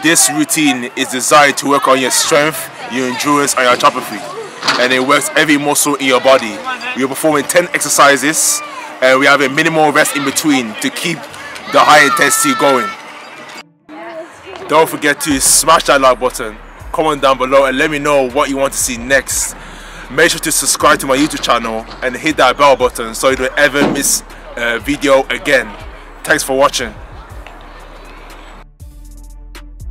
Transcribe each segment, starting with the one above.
This routine is designed to work on your strength, your endurance and your hypertrophy, and it works every muscle in your body. We are performing 10 exercises and we have a minimal rest in between to keep the high intensity going. Don't forget to smash that like button, comment down below and let me know what you want to see next. Make sure to subscribe to my YouTube channel and hit that bell button so you don't ever miss a video again. Thanks for watching.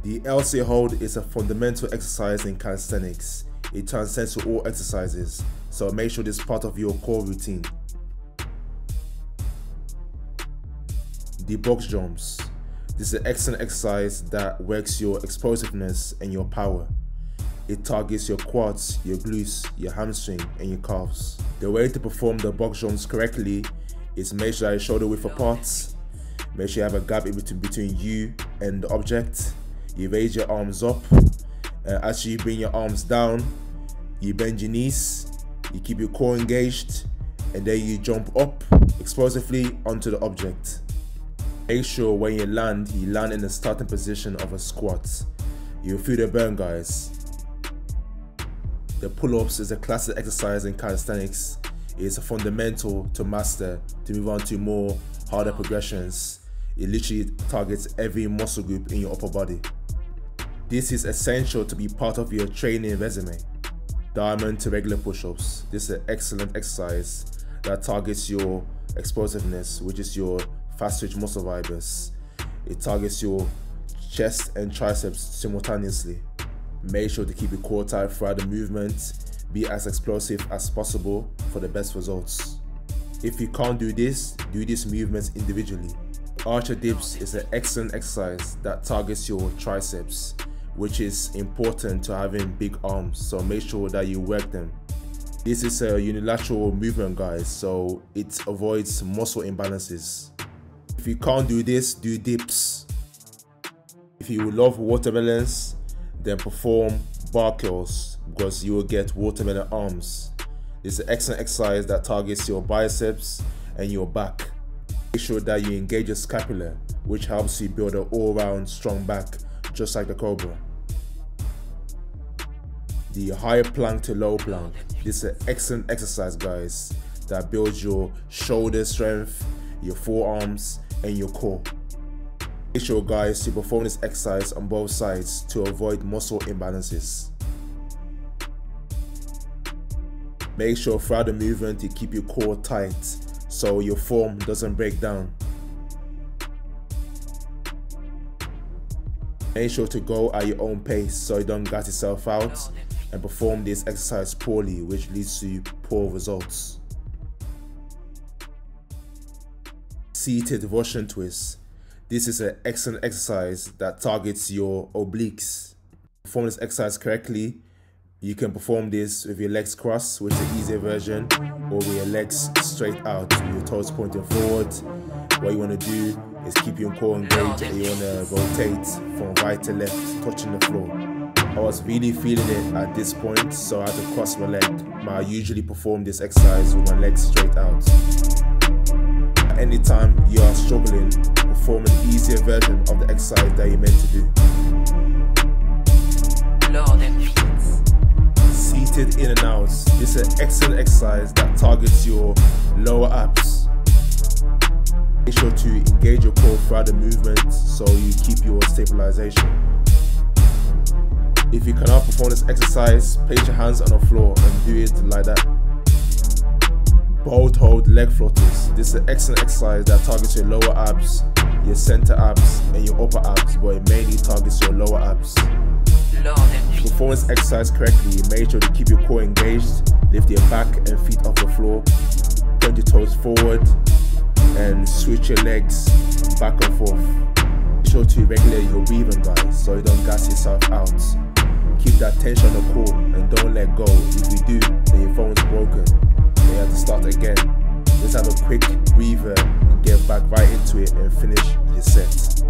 The LC hold is a fundamental exercise in calisthenics. It transcends to all exercises, so make sure this is part of your core routine. The box jumps. This is an excellent exercise that works your explosiveness and your power. It targets your quads, your glutes, your hamstring and your calves. The way to perform the box jumps correctly is make sure your shoulder width apart, make sure you have a gap in between you and the object. You raise your arms up, as you bring your arms down, you bend your knees, you keep your core engaged, and then you jump up explosively onto the object. Make sure when you land in the starting position of a squat. You'll feel the burn, guys. The pull-ups is a classic exercise in calisthenics. It's a fundamental to master to move on to more harder progressions. It literally targets every muscle group in your upper body. This is essential to be part of your training resume. Diamond to regular push-ups. This is an excellent exercise that targets your explosiveness, which is your fast twitch muscle fibers. It targets your chest and triceps simultaneously. Make sure to keep your core tight throughout the movement. Be as explosive as possible for the best results. If you can't do these movements individually. Archer dips is an excellent exercise that targets your triceps, which is important to having big arms, so make sure that you work them. This is a unilateral movement, guys, so it avoids muscle imbalances. If you can't do this, do dips. If you love watermelons, then perform bar curls because you will get watermelon arms. This is an excellent exercise that targets your biceps and your back. Make sure that you engage your scapula, which helps you build an all-round strong back, just like the cobra. The high plank to low plank. This is an excellent exercise, guys, that builds your shoulder strength, your forearms and your core. Make sure, guys, to perform this exercise on both sides to avoid muscle imbalances. Make sure throughout the movement you keep your core tight so your form doesn't break down. Make sure to go at your own pace so you don't gas yourself out and perform this exercise poorly, which leads to poor results. Seated Russian twist. This is an excellent exercise that targets your obliques. Perform this exercise correctly. You can perform this with your legs crossed, which is the easier version, or with your legs straight out with your toes pointing forward. What you want to do is keep your core engaged and you want to rotate from right to left, touching the floor. I was really feeling it at this point, so I had to cross my leg. I usually perform this exercise with my legs straight out. At any time you are struggling, perform an easier version of the exercise that you're meant to do. Seated in and out. This is an excellent exercise that targets your lower abs. Make sure to engage your core throughout the movement so you keep your stabilization. If you cannot perform this exercise, place your hands on the floor and do it like that. Bolt hold leg flutters. This is an excellent exercise that targets your lower abs, your center abs and your upper abs, but it mainly targets your lower abs. To perform this exercise correctly, make sure to keep your core engaged, lift your back and feet off the floor, point your toes forward and switch your legs back and forth. Make sure to regulate your breathing, guys, so you don't gas yourself out. Keep that tension on the core and don't let go. If you do, then your phone's broken. Then you have to start again. Just have a quick breather and get back right into it and finish your set.